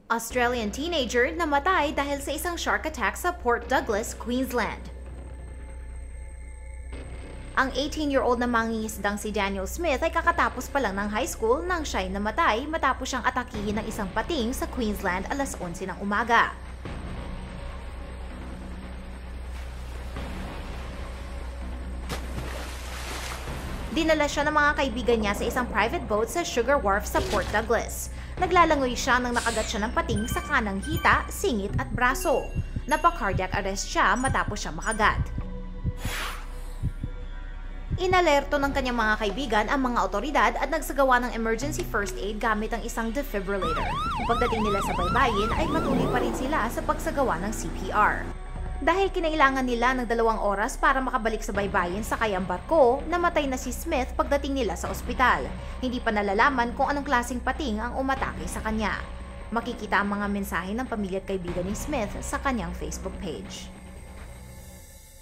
Australian teenager namatay dahil sa isang shark attack sa Port Douglas, Queensland. Ang 18-year-old na mangingisdang si Daniel Smith ay kakatapos pa lang ng high school nang siya'y namatay matapos siyang atakihin ng isang pating sa Queensland alas 11 ng umaga. Dinala siya ng mga kaibigan niya sa isang private boat sa Sugar Wharf sa Port Douglas. Naglalangoy siya nang nakagat siya ng pating sa kanang hita, singit at braso. Napa-cardiac arrest siya matapos siya makagat. Inalerto ng kanyang mga kaibigan ang mga otoridad at nagsagawa ng emergency first aid gamit ang isang defibrillator. Pagdating nila sa baybayin ay patuloy pa rin sila sa pagsagawa ng CPR. Dahil kinailangan nila ng 2 oras para makabalik sa baybayin sa kayang barko, namatay na si Smith pagdating nila sa ospital. Hindi pa nalalaman kung anong klaseng pating ang umatake sa kanya. Makikita ang mga mensahe ng pamilya at kaibigan ni Smith sa kanyang Facebook page.